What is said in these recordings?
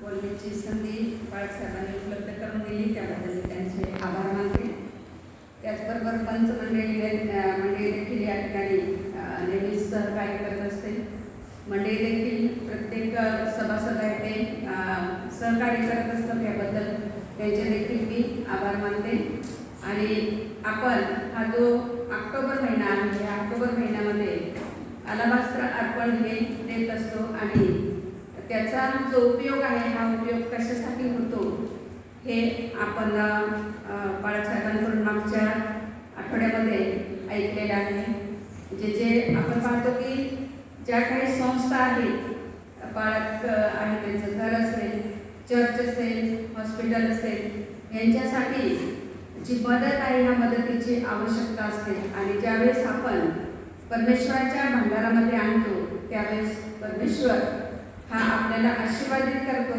बोलण्याची संधी बाळासाहेबांनी उपलब्ध करून दिली त्याबद्दल त्यांचे आभार मानते. त्याचबरोबर पंचमंडळी मंडळी देखील या ठिकाणी नेहमीच सहकार्य करत असते. मंडळी देखील प्रत्येक सभासद आहे ते सहकार्य करत असतात, याबद्दल त्यांचे देखील मी आभार मानते. आणि आपण हा जो ऑक्टोबर महिना आहे, या ऑक्टोबर महिन्यामध्ये अलाबास्त्र अर्पण हे देत असतो आणि त्याचा जो उपयोग आहे हा उपयोग कशासाठी होतो हे आपण बाळासाहेबांकडून मागच्या आठवड्यामध्ये ऐकलेलं आहे. जे आपण पाहतो की ज्या काही संस्था आहेत, बाळक आहे त्यांचं घर असेल, चर्च असेल, हॉस्पिटल असेल, यांच्यासाठी जी मदत आहे ह्या मदतीची आवश्यकता असते. आणि ज्यावेळेस आपण परमेश्वराच्या भंडारामध्ये आणतो त्यावेळेस परमेश्वर हा आपल्याला आशीर्वादित करतो.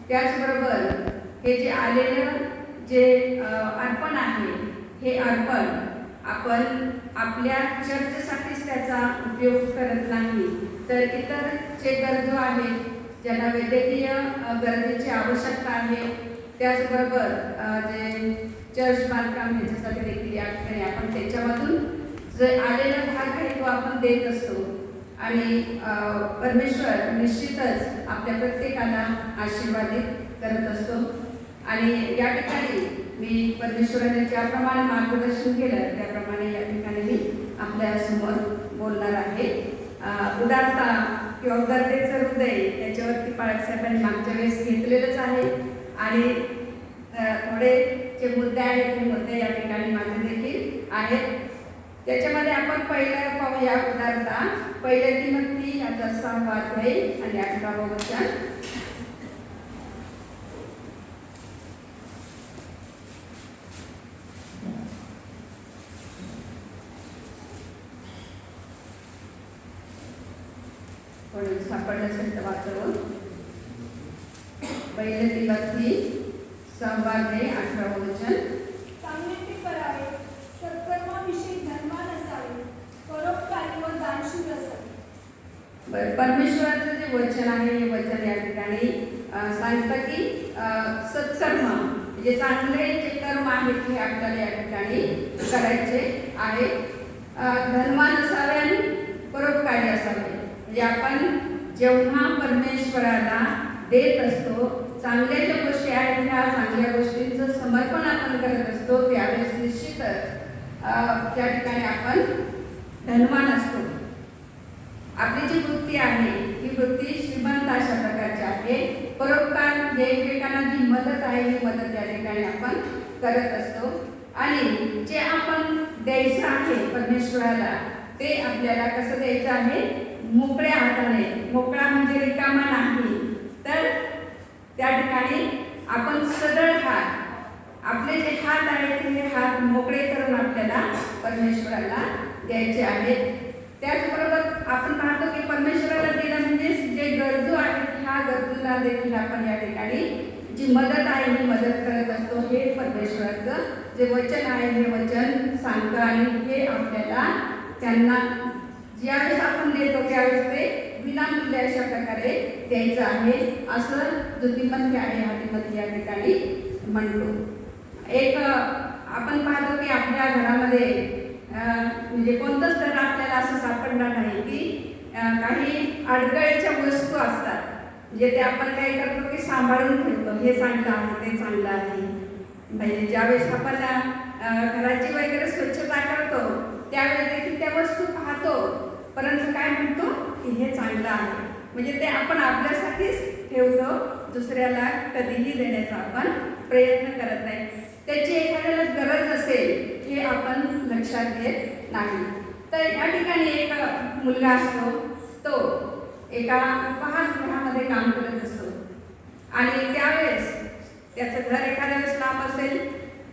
त्याचबरोबर हे जे आलेलं जे अर्पण आहे हे अर्पण आपण आपल्या चर्चसाठीच त्याचा उपयोग करत नाही, तर इतर जे गरजू आहेत, ज्यांना वैद्यकीय गरजेची आवश्यकता आहे, त्याचबरोबर जे चर्च बांधकाम ह्याच्यासाठी देखील या ठिकाणी आपण त्याच्यामधून जे आलेला भाग आहे तो आपण देत असतो. आणि परमेश्वर निश्चितच आपल्या प्रत्येकाला आशीर्वादित करत असतो. आणि या ठिकाणी मी परमेश्वराने ज्याप्रमाणे मार्गदर्शन केलं त्याप्रमाणे या ठिकाणी मी आपल्यासमोर बोलणार आहे. उदारता किंवा उदारतेचं हृदय याच्यावरती बाळासाहेबांनी मागच्या वेळेस घेतलेलंच आहे. आणि थोडे जे मुद्दे आहेत ते मुद्दे या ठिकाणी माझे देखील आहेत. त्याच्यामध्ये आपण पहिलं पाहूया उदारता. पहिल्या तिमोथी याचा 6वा अध्याय आणि 18वा वचन. कोणी सापडलं असेल तर वाचव. पहिल्या तिमोथी 6वा अध्याय 18वा वचन. चांगले ते करावे, सत्कर्माविषयी धर्मान असावे, परोपकारी व दानशूर असावे. परमेश्वराचं जे वचन आहे हे वचन या ठिकाणी सांगतं की सत्कर्म म्हणजे चांगले जे कर्म आहेत हे आपल्याला या ठिकाणी करायचे आहे. धर्मान असावे आणि परोपकारी असावे. म्हणजे आपण जेव्हा परमेश्वराला देत असतो, चांगल्या ज्या गोष्टी आहेत ह्या चांगल्या गोष्टींचं समर्पण आपण करत असतो, त्यावेळेस निश्चितच त्या ठिकाणी आपण धनवान असतो. आपली जी वृत्ती आहे ही वृत्ती श्रीमंत अशा प्रकारची आहे. परोपकार एकमेकांना जी मदत आहे ही मदत या ठिकाणी आपण करत असतो. आणि जे आपण द्यायचं आहे परमेश्वराला ते आपल्याला कसं द्यायचं आहे, मोकळ्या हाताने. मोकळा म्हणजे रिकामा नाही, तर त्या ठिकाणी आपण सरळ हात, आपले जे हात आहेत ते हात मोकळे करून आपल्याला परमेश्वराला द्यायचे आहेत. त्याचबरोबर आपण पाहतो की परमेश्वराला दिलं म्हणजे जे गरजू आहेत ह्या गरजूंना देखील आपण या ठिकाणी जी मदत आहे ही मदत करत असतो. हे परमेश्वराचं जे वचन आहे हे वचन सांगतं. आणि हे आपल्याला त्यांना ज्यावेळेस आपण देतो त्यावेळेस ते विनामूल्य अशा प्रकारे द्यायचं आहे, असं जो तिमोथी आहे हा तिमोथी या ठिकाणी म्हणतो. एक आपण पाहतो की आपल्या घरामध्ये म्हणजे कोणतंच घर आपल्याला असं सापडणार नाही की काही अडगळीच्या वस्तू असतात. म्हणजे ते आपण काय करतो की सांभाळून ठेवतो, हे चांगलं आहे ते चांगलं आहे. म्हणजे ज्यावेळेस आपण घराची वगैरे स्वच्छता करतो त्यावेळेस देखील त्या वस्तू पाहतो, परंतु काय म्हणतो की हे चांगलं आहे. म्हणजे ते आपण आपल्यासाठीच ठेवतो, दुसऱ्याला कधीही देण्याचा आपण प्रयत्न करत नाही. त्याची एखाद्याला गरज असेल हे आपण लक्षात घेत नाही. तर या ठिकाणी एक मुलगा असतो, तो एका उपहारगृहामध्ये काम करत असतो. आणि त्यावेळेस त्याचं घर एखाद्या वेळेस लांब असेल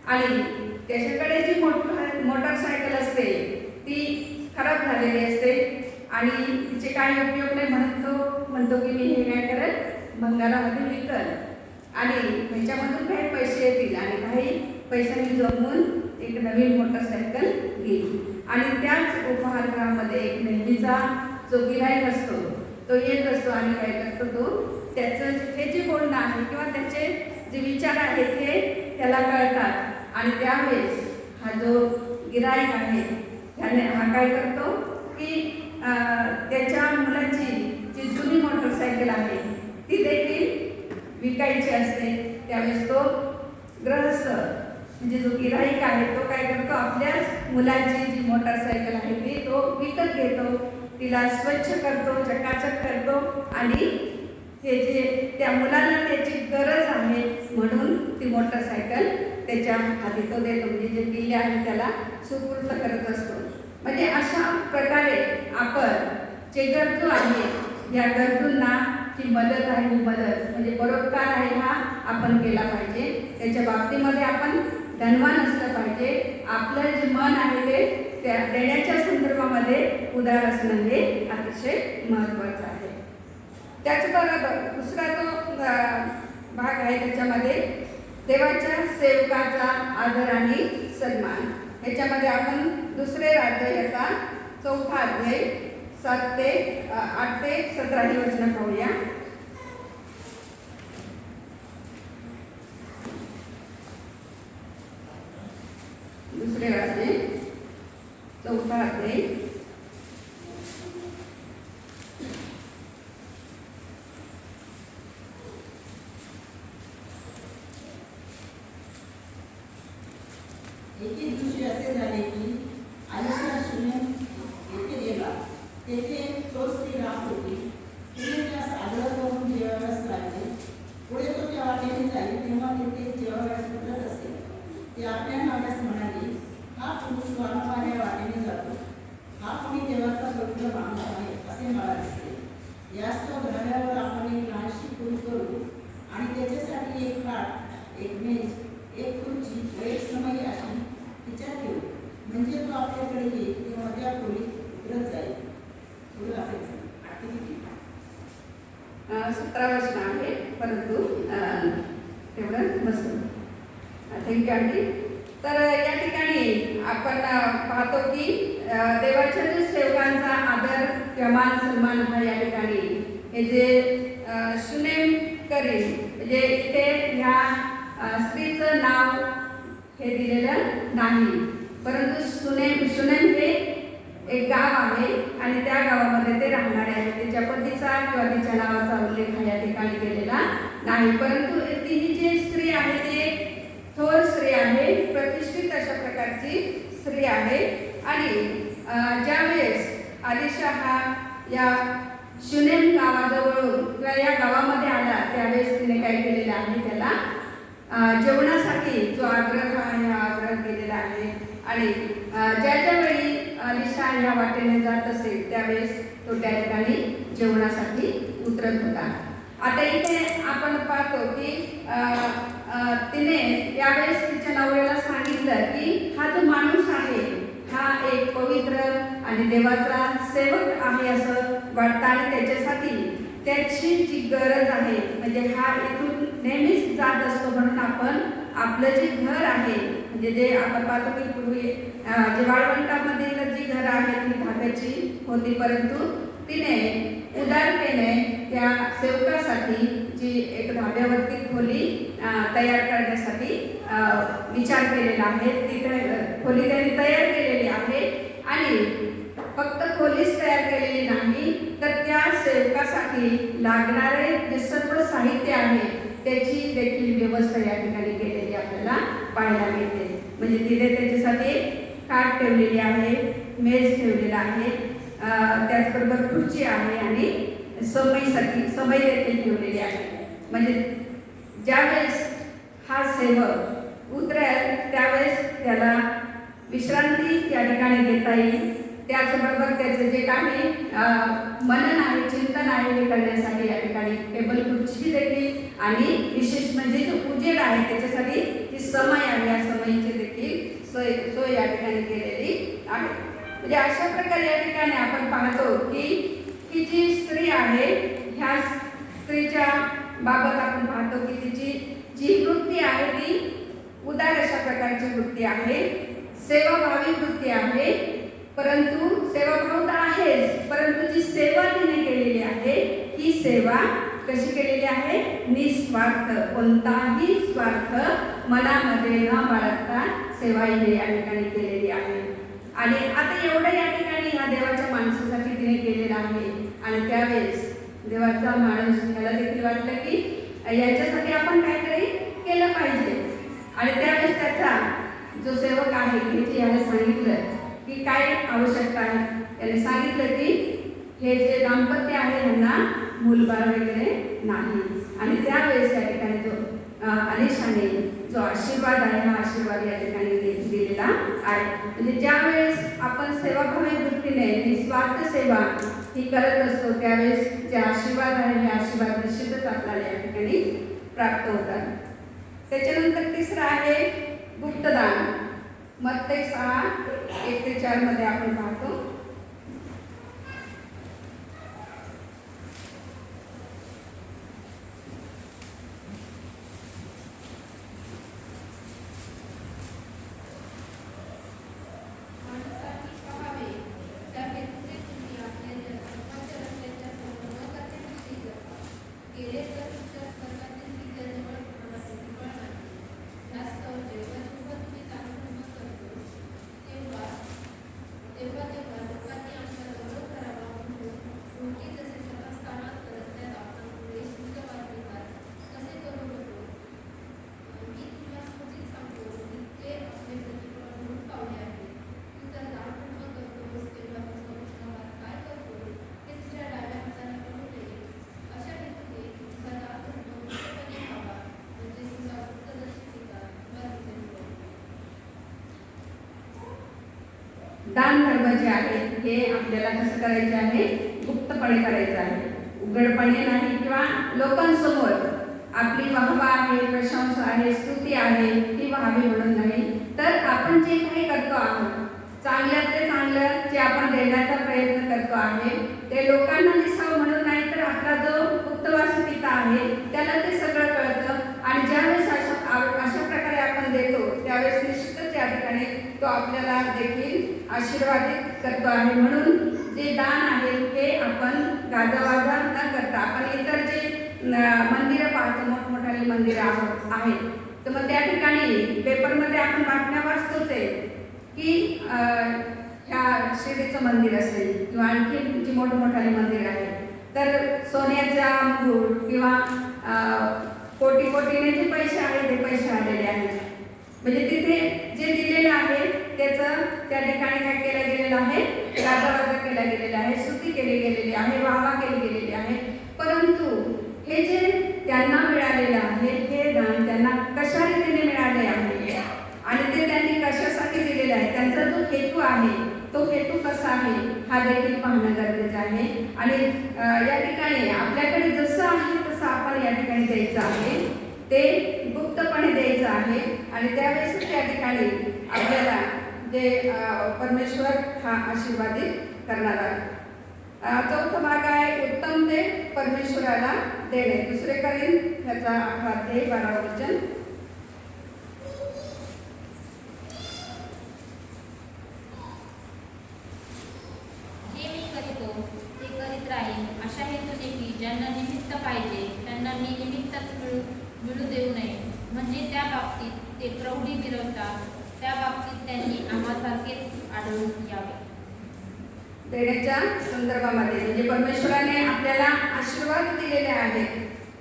आणि त्याच्याकडे जी मोटरसायकल असते ती खराब झालेली असते आणि तिचे काही उपयोग नाही, म्हणतो की मी हे काय करत भंगारामध्ये विकल आणि त्याच्यामधून काही पैसे येतील आणि काही पैशांनी जमवून एक नवीन मोटरसायकल घेईल. आणि त्याच उपहारगृहामध्ये एक नेहमीचा जो गिऱ्हाईक असतो तो येत असतो आणि काय करतो, तो त्याचं हे जे बोलणं आहे आहे किंवा त्याचे जे विचार आहेत हे त्याला कळतात आणि त्यावेळेस हा जो गिराईक आहे त्याने हा काय करतो की त्याच्या मुलाची जी जुनी मोटरसायकल आहे ती देखील विकायची असते. त्यावेळेस तो गृहस्थ म्हणजे जो गिराईक आहे तो काय करतो, आपल्याच मुलाची जी मोटरसायकल आहे ती तो विकत घेतो, तिला स्वच्छ करतो, चकाचक करतो आणि हे जे त्या मुलाला त्याची गरज आहे म्हणून ती मोटरसायकल त्याच्या हाती तो देतो, म्हणजे जे किल्ले आहे त्याला सुपूर्द करत असतो. म्हणजे अशा प्रकारे आपण जे गरजू आहे या गरजूंना जी मदत आहे ही मदत म्हणजे परोपकार आहे हा आपण केला पाहिजे. त्याच्या बाबतीमध्ये आपण धनवान असलं पाहिजे. आपलं जे मन आहे ते त्या देण्याच्या संदर्भामध्ये उदार असणं हे अतिशय महत्त्वाचं आहे. त्याचबरोबर दुसरा जो भाग आहे त्याच्यामध्ये देवाच्या सेवकाचा आदर आणि सन्मान. ह्याच्यामध्ये आपण दुसरे राज्य याचा 4था अध्याय 8 ते 17 ही वचनं पाहूया. दुसरे राज्य 4था अध्याय एके दिवशी असे झाले की आईच्या शून्य येथे गेला. तेथे तो स्त्री राहत होती. तिने त्यास आग्रह करून जेवाव्यास लागले. पुढे तो त्या वाटेने जाईल तेव्हा तेथे जेवाव्यास उतरत असे. ते आपल्या नवऱ्यास म्हणाले, हा पुरुष वारंवार या वाटेने जातो. हा कोणी देवाचा पवित्र माणूस आहे असे मला दिसते. यास तो घरावर आपण एक लहानशी खोली करू आणि त्याच्यासाठी एक खाट, एक मेज, एक खुर्ची व एक समई अशी तिच्यात ठेवू. म्हणजे तो आपल्याकडे येईल तेव्हा त्या खोलीत उतरत जाईल. पुढे असायचं 17 वचन आहे, परंतु तेवढं नसतं. Thank you aunty. तर या ठिकाणी आपण पाहतो की देवाच्या जे सेवकांचा आदर किंवा मान सन्मान हा या ठिकाणी हे जे शुनेम करील म्हणजे इथे ह्या स्त्रीचं नाव हे दिलेलं नाही, परंतु शुनेम हे एक गाव आहे आणि त्या गावामध्ये ते राहणारे आहेत. त्याच्या पतीचा किंवा तिच्या नावाचा उल्लेख या ठिकाणी केलेला नाही, परंतु ती ही जी स्त्री आहे ती थोर स्त्री आहे, प्रतिष्ठित अशा प्रकारची स्त्री आहे. आणि ज्यावेळेस अलिशा हा या शुनेम गावाजवळून किंवा या गावामध्ये आला त्यावेळेस तिने काय केलेलं आहे, त्याला जेवणासाठी जो आग्रह आहे हा आग्रह केलेला आहे. आणि ज्या वेळी अलिशा या वाटेने जात असेल त्यावेळेस तो त्या ठिकाणी जेवणासाठी उतरत होता. आता इथे आपण पाहतो की तिने यावेळेस तिच्या नवऱ्याला सांगितलं की हा जो माणूस आहे हा एक पवित्र आणि देवाचा सेवक आहे असं वाटतं आणि त्याच्यासाठी त्याची जी गरज आहे म्हणजे हा इथून नेहमीच जात असतो म्हणून आपण आपलं जे घर आहे म्हणजे जे आपण पाहतो की पूर्वी जे वाळवंटामधील जी घरं आहेत ती धाब्याची होती, परंतु तिने उदारतेने त्या सेवकासाठी जी एक धाब्यावरती खोली तयार करण्यासाठी विचार केलेला आहे. ती खोली त्यांनी तयार केलेली आहे आणि फक्त खोलीच तयार केलेली नाही तर त्या सेवकासाठी लागणारे जे सर्व साहित्य आहे त्याची देखील व्यवस्था या ठिकाणी केलेली आपल्याला पाहायला मिळते. म्हणजे तिथे त्याच्यासाठी खाट ठेवलेली आहे, मेज ठेवलेला आहे, त्याचबरोबर खुर्ची आहे आणि समई देखील ठेवलेली आहे. म्हणजे ज्यावेळेस हा सेवक उतरेल त्यावेळेस त्याला विश्रांती या ठिकाणी घेता येईल. त्याचबरोबर त्याचं जे काही मनन आहे, चिंतन आहे हे करण्यासाठी या ठिकाणी टेबल खुर्ची देखील आणि विशेष म्हणजे जो उजेड आहे त्याच्यासाठी जी समय आहे या समयीची देखील सोय या ठिकाणी केलेली आहे. म्हणजे अशा प्रकारे या ठिकाणी आपण पाहतो की जी स्त्री आहे ह्या स्त्रीच्या बाबत आपण पाहतो की तिची जी वृत्ती आहे ती उदार अशा प्रकारची वृत्ती आहे, सेवाभावी वृत्ती आहे. परंतु सेवाभाव तर आहेच, परंतु जी सेवा तिने केलेली आहे ही सेवा कशी केलेली आहे? निस्वार्थ, कोणताही स्वार्थ मनामध्ये न बाळगता सेवा ही या ठिकाणी केलेली आहे. आणि आता एवढं या ठिकाणी ह्या देवाच्या माणसासाठी तिने केलेलं आहे. आणि त्यावेळेस देवाचा माणूस त्याला देखील वाटलं की याच्यासाठी आपण काहीतरी केलं पाहिजे. आणि त्यावेळेस त्याचा जो सेवक आहे तिने याला सांगितलं की काय आवश्यकता आहे. त्याने सांगितलं की हे जे दाम्पत्य आहे यांना मूलबाळ वगैरे नाही. आणि त्यावेळेस या ठिकाणी जो अलिशाने जो आशीर्वाद आहे हा आशीर्वाद या ठिकाणी दिलेला आहे. म्हणजे ज्यावेळेस आपण सेवाभावी वृत्तीने निस्वार्थ सेवा ही करत असतो त्यावेळेस जे आशीर्वाद आहे हे आशीर्वाद निश्चितच आपल्याला या ठिकाणी प्राप्त होतात. त्याच्यानंतर तिसरं आहे गुप्तदान. मत्ते 6:1-4 मध्ये आपण पाहतो. दान धर्म जे आहे हे आपल्याला कसं करायचे आहे? गुप्तपणे करायचं आहे, उघडपणे नाही किंवा लोकांसमोर आपली वाहवा आहे, प्रशंसा आहे, स्तुती आहे ती व्हावी म्हणून नाही, तर आपण जे काही करतो आहोत चांगल्यातले चांगलं जे आपण देण्याचा प्रयत्न करतो आहे ते लोकांना दिसावं म्हणून नाही, तर आपला जो गुप्तवासी पिता आहे त्याला ते सगळं कळतं. आणि ज्यावेळेस अशा प्रकारे आपण देतो त्यावेळेस निश्चितच या ठिकाणी तो आपल्याला देखील आशीर्वादित करतो आहे. म्हणून जे दान आहे ते आपण गाजावाजा न करता आपण इतर जे मंदिरं पाहतो, मोठमोठाली मंदिरं आहेत, तर मग त्या ठिकाणी पेपरमध्ये आपण बातम्या वाचतोच आहे की ह्या शिर्डीचं मंदिर असेल किंवा आणखी जी मोठमोठाली मंदिर आहे तर सोन्याचा मुकुट किंवा कोटी जे पैसे आहेत ते पैसे आलेले आहेत. म्हणजे तिथे जे दिलेलं आहे त्याचं त्या ठिकाणी काय केलं गेलेलं आहे? गाजावाजा केला गेलेला आहे, स्तुती केली गेलेली आहे, वाहवा केली गेलेली आहे. परंतु हे जे त्यांना मिळालेलं आहे हे दान त्यांना कशा रीतीने मिळाले आहे आणि ते त्यांनी कशासाठी दिलेलं आहे, त्यांचा जो हेतू आहे तो हेतू कसा आहे हा देखील पाहणं गरजेचं आहे. आणि या ठिकाणी आपल्याकडे जसं आहे तसं आपण या ठिकाणी द्यायचं आहे, ते गुप्तपणे द्यायचं आहे. आणि त्यावेळेस त्या ठिकाणी आपल्याला जे परमेश्वर हा आशीर्वादित करणार आहे. चौथा भाग आहे उत्तम ते परमेश्वराला देणे. 2 कॉरिंथ ह्याचा 11-12 वचन. जे मी करतो ते करीत राहीन अशा हेतूने की ज्यांना निमित्त पाहिजे त्यांना मी निमित्तच मिळू देऊ नये, म्हणजे त्या बाबतीत ते प्रौढी मिरवतात त्या बाबतीत त्यांनी आम्हासारखेच आढळून यावे. देण्याच्या संदर्भामध्ये म्हणजे परमेश्वराने आपल्याला आशीर्वाद दिलेले आहेत.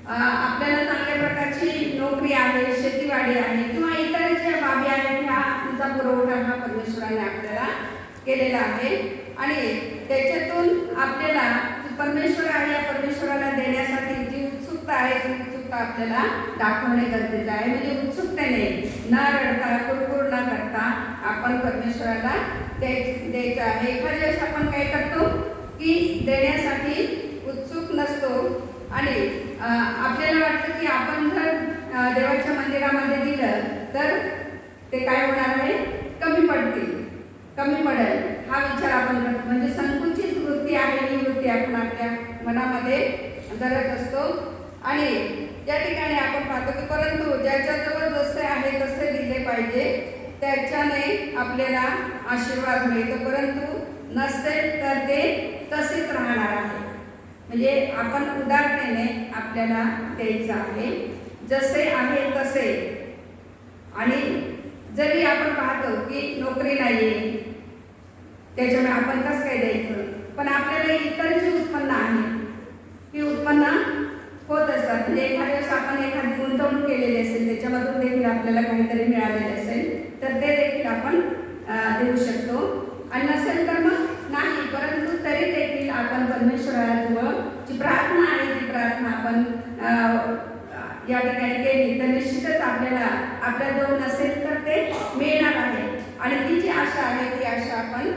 आपल्याला चांगल्या प्रकारची नोकरी आहे, शेतीवाडी आहे किंवा इतर ज्या बाबी आहेत ह्याचा पुरवठा हा परमेश्वराने आपल्याला केलेला आहे. आणि त्याच्यातून आपल्याला परमेश्वर आहे या परमेश्वराला देण्यासाठी जी उत्सुकता आहे ती उत्सुकता आपल्याला दाखवणे गरजेचं आहे. म्हणजे उत्सुकतेने न रडता कुरकुर न करता आपण परमेश्वराला द्यायचं आहे. एखाद्या वेळेस आपण काय करतो की देण्यासाठी उत्सुक नसतो आणि आपल्याला वाटतं की आपण जर देवाच्या मंदिरामध्ये दिलं तर ते काय होणार आहे? कमी पडेल हा विचार आपण करतो. म्हणजे संकुचित वृत्ती आहे ही वृत्ती आपण आपल्या मनामध्ये धरत असतो. आणि या ठिकाणी आपण पाहतो की परंतु ज्याच्याजवळ जसे आहे तसे दिले पाहिजे, त्याच्याने आपल्याला आशीर्वाद मिळतो. परंतु नसेल तर ते तसेच राहणार आहे. म्हणजे आपण उदारतेने आपल्याला द्यायचं आहे, जसे आहे तसे. आणि जरी आपण पाहतो की नोकरी नाही आहे, त्याच्यामुळे आपण कसं काय द्यायचं, पण आपल्याला इतर जी उत्पन्न आहे ती उत्पन्न होत असतात. म्हणजे एखाद्या वेळेस आपण एखादी गुंतवणूक केलेली असेल, त्याच्यामधून देखील आपल्याला काहीतरी मिळालेले असेल तर ते देखील आपण देऊ शकतो. आणि नसेल तर मग नाही, परंतु तरी देखील आपण परमेश्वराजवळ जी प्रार्थना आहे ती प्रार्थना आपण या ठिकाणी केली तर निश्चितच आपल्याला आपल्याजवळ नसेल तर ते मिळणार आहे. आणि ती जी आशा आहे ती आशा आपण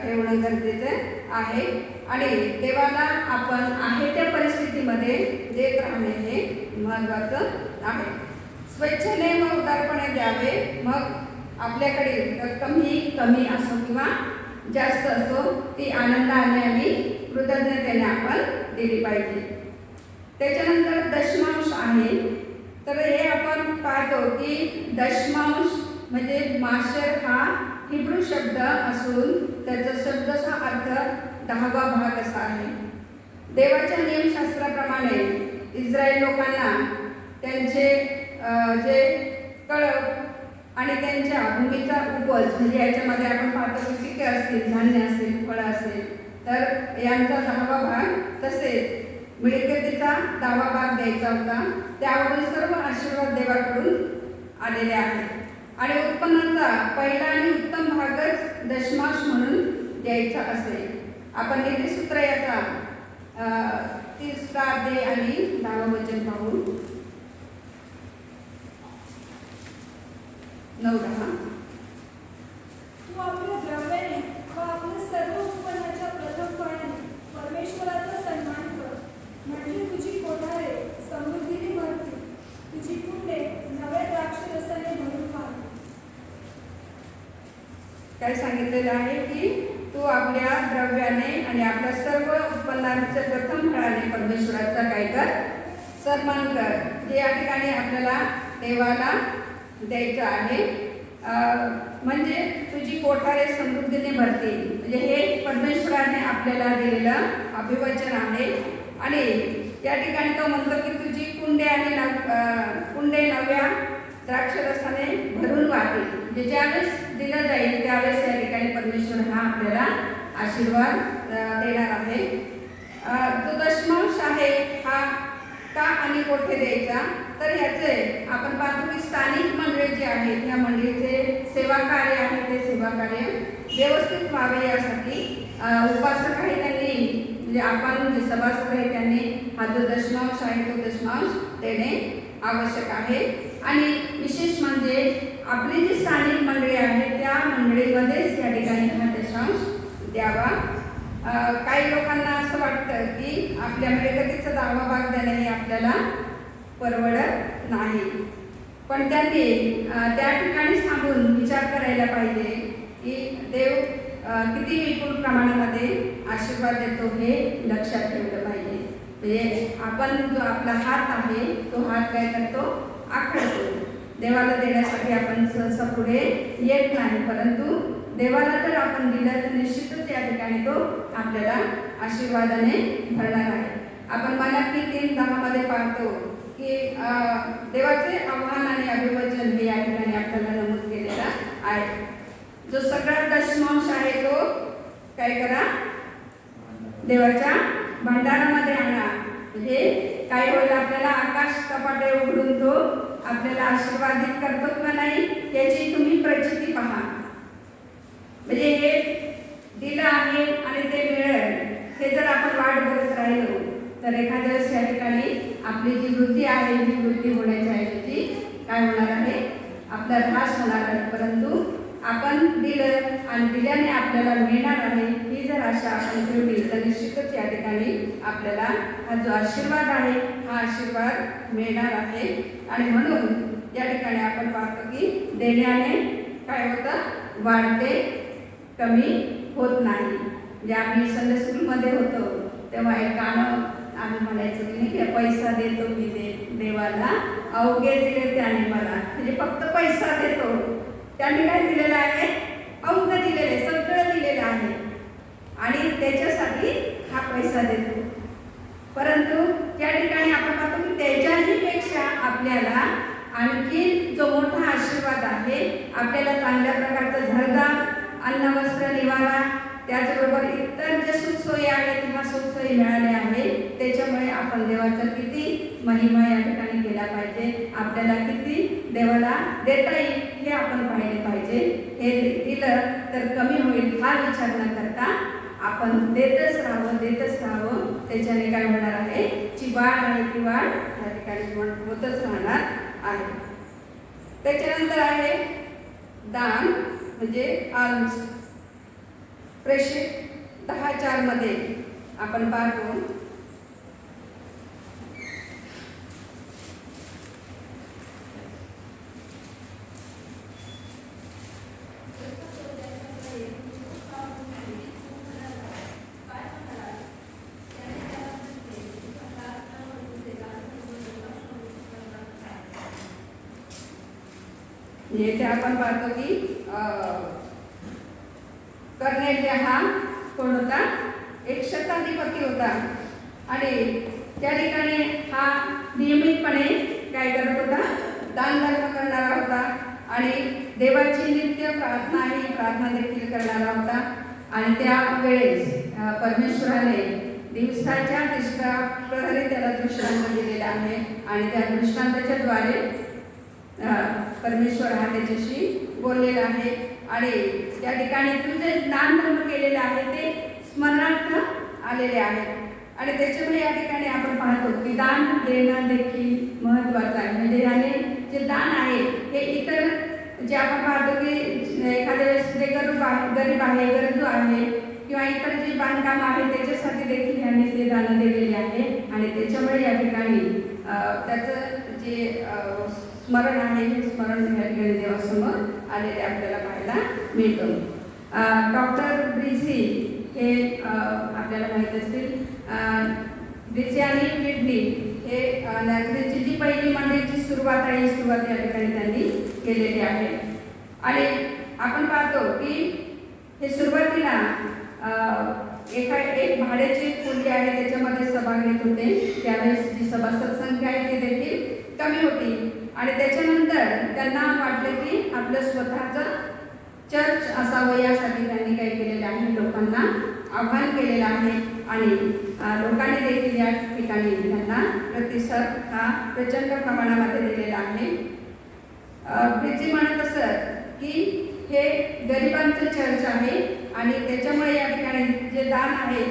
ठेवणं गरजेचं आहे. आणि देवाला आपण आहे त्या परिस्थितीमध्ये देत राहणे हे महत्त्वाचं आहे. स्वेच्छेने व उदारपणे द्यावे. मग आपल्याकडे रक्कम ही कमी असो किंवा जास्त असो, ती आनंदाने आणि कृतज्ञतेने आपण दिली पाहिजे. त्याच्यानंतर दशमांश आहे. तर हे आपण पाहतो की दशमांश म्हणजे माशेर हा हिब्रू शब्द असून त्याचा शब्दचा अर्थ 10वा भाग असा आहे. देवाच्या नियमशास्त्राप्रमाणे इस्रायल लोकांना त्यांचे जे कळप आणि त्यांच्या भूमीचा उपज म्हणजे याच्यामध्ये आपण पाहतो की पिके असतील, धान्य असेल, फळं असेल, तर यांचा 10वा भाग, तसेच मिळकतीचा 10वा भाग द्यायचा होता. त्यावरून सर्व आशीर्वाद देवाकडून आलेले आहेत. आणि उत्पन्नाचा पहिला आणि उत्तम भागच दशमांश म्हणून द्यायचा असेल. आपण नीतिसूत्र याचा 3रा अध्याय आणि 10वं वचन पाहू. 9-10. तू आपल्या द्रव्याने व आपल्या सर्व उत्पन्नाच्या प्रथम फळाने परमेश्वराचा सन्मान कर. म्हणजे तुझी कोठारे समृद्धीने भरतील, तुझी कुंडे नव्या द्राक्षरसाने भरून वाहतील. काय सांगितलेलं आहे की तू आपल्या द्रव्याने आणि आपल्या सर्व उत्पन्नाचे प्रथम फळाने परमेश्वराचा काय कर, सन्मान कर. हे या ठिकाणी आपल्याला देवाला द्यायचं आहे. म्हणजे तुझी कोठारे समृद्धीने भरतील. म्हणजे हे परमेश्वराने आपल्याला दिलेलं अभिवचन आहे. आणि या ठिकाणी तो म्हणतो की तुझी कुंडे आणि कुंडे नव्या द्राक्षरसाने भरून वाहतील. म्हणजे ज्यावेळेस दिलं जाईल त्यावेळेस या ठिकाणी परमेश्वर हा आपल्याला आशीर्वाद देणार आहे. जो दशमांश आहे हा का आणि कोठे द्यायचा, तर ह्याचे आपण पाहतो की स्थानिक मंडळी जे आहेत त्या मंडळीचे सेवा कार्य आहे ते सेवा कार्य व्यवस्थित व्हावे यासाठी उपासक आहे त्यांनी म्हणजे आपण जे सभासद आहे त्यांनी हा जो दशमांश आहे तो दशमांश देणे आवश्यक आहे. आणि विशेष म्हणजे आपली जी स्थानिक मंडळी आहे त्या मंडळीमध्येच या ठिकाणी हा दशमांश द्यावा. काही लोकांना असं वाटतं की आपल्या मिळकतीचा 10वा भाग देणे हे आपल्याला परवडत नाही, पण त्यांनी त्या ठिकाणी थांबून विचार करायला पाहिजे की देव किती विपुल प्रमाणामध्ये आशीर्वाद देतो हे लक्षात ठेवलं पाहिजे. म्हणजे आपण जो आपला हात आहे तो हात काय करतो, आखडतो. देवाला देण्यासाठी आपण सहसा पुढे येत नाही, परंतु देवाला जर आपण दिलं तर निश्चितच या ठिकाणी तो आपल्याला आशीर्वादाने भरणार आहे. आपण मलाकी 3:10 पाहतो की देवाचे आव्हान आणि अभिवचन हे या ठिकाणी आपल्याला नमूद केलेलं आहे. जो सगळा दशमांश आहे तो काय करा, देवाच्या भंडारामध्ये आणा. म्हणजे काय होईल, आपल्याला आकाश कपाटे उघडून तो आपल्याला आशीर्वादित करतो किंवा नाही याची तुम्ही प्रचिती पहा. म्हणजे हे दिलं आहे आणि ते मिळेल हे जर आपण वाट बघत राहिलो तर एखाद्या वेळेस या ठिकाणी आपली जी वृत्ती आहे ही वृत्ती होण्याच्या ऐवजी काय होणार आहे, आपला ऱ्हास होणार आहे. परंतु आपण दिलं आणि दिल्याने आपल्याला मिळणार आहे ही जर आशा आपण ठेवली तर निश्चितच या ठिकाणी आपल्याला हा जो आशीर्वाद आहे हा आशीर्वाद मिळणार आहे. आणि म्हणून या ठिकाणी आपण पाहतो की देण्याने काय होतं, वाढते, कमी होत नाही. म्हणजे आम्ही संडे स्कूलमध्ये होतो तेव्हा एक गाणं आम्ही म्हणायचो की नाही, पैसा देतो मी देवाला, अवघे दिले त्याने मला. म्हणजे फक्त पैसा देतो, त्यांनी काय दिलेलं आहे, अवघं दिलेलं आहे, सगळं दिलेलं आहे आणि त्याच्यासाठी हा पैसा देतो. परंतु त्या ठिकाणी आपण पाहतो की त्याच्याही पेक्षा आपल्याला आणखी जो मोठा आशीर्वाद आहे, आपल्याला चांगल्या प्रकारचं घरदार, अन्न, वस्त्र, निवारा, त्याचबरोबर इतर जे सुखसोयी आहेत किंवा सुखसोयी मिळाल्या आहेत, त्याच्यामुळे आपण देवाचा किती महिमा या ठिकाणी केला पाहिजे, आपल्याला किती देवाला देता येईल हे आपण पाहिले पाहिजे. हे दिलं तर कमी होईल हा विचार न करता आपण देतच राहावं. त्याच्याने काय होणार आहे, जी वाढ आहे ती वाढ या ठिकाणी होतच राहणार आहे. त्याच्यानंतर आहे दान म्हणजे आल्म्स. प्रेषित 10:4 मध्ये आपण पाहतो येथे आपण पाहतो की कर्नेलिया हा कोण होता, एक शताधिपती होता आणि त्या ठिकाणी हा नियमितपणे काय करत होता, दान धर्म करणारा होता आणि देवाची नित्य प्रार्थना देखील करणारा होता. आणि त्यावेळेस परमेश्वराने दिवसाच्या 3ऱ्या प्रहरी त्याला दृष्टांत दिलेला आहे आणि त्या दृष्टांताच्या द्वारे परमेश्वर हा त्याच्याशी बोललेला आहे. आणि त्या ठिकाणी तुझे दान धर्म केलेले आहे ते स्मरणार्थ आलेले आहेत. आणि त्याच्यामुळे या ठिकाणी आपण पाहतो की दान देणं देखील महत्त्वाचं आहे. म्हणजे याने जे दान आहे हे इतर जे आपण पाहतो की एखाद्या वेळेस जे गरीब आहे, गरजू आहे किंवा इतर जे बांधकाम आहे त्याच्यासाठी देखील यांनी ते दान दिलेले आहे. आणि त्याच्यामुळे या ठिकाणी त्याचं जे स्मरण आहे हे स्मरण या ठिकाणी देवासमोर आलेले आपल्याला पाहायला मिळतो. डॉक्टर ब्रिझी हे आपल्याला माहीत असतील. ब्रिझी आणि किडनी हे नॅझरेथची जी पहिली मंडळीची सुरुवात आहे, सुरुवात या ठिकाणी त्यांनी केलेली आहे. आणि आपण पाहतो की हे सुरुवातीला एक भाड्याची खोली आहे त्याच्यामध्ये सभा घेत होते. त्यावेळेस जी सभासद संख्या आहे ती देखील कमी होती. आणि त्याच्यानंतर त्यांना वाटलं की आपलं स्वतःचं चर्च असावं, यासाठी त्यांनी काय केलेलं आहे, लोकांना आव्हान केलेलं आहे. आणि लोकांनी देखील या ठिकाणी त्यांना प्रतिसाद हा प्रचंड प्रमाणामध्ये दिलेला आहे. ब्रिझी म्हणत असत की हे गरिबांचं चर्च आहे आणि त्याच्यामुळे या ठिकाणी जे दान आहे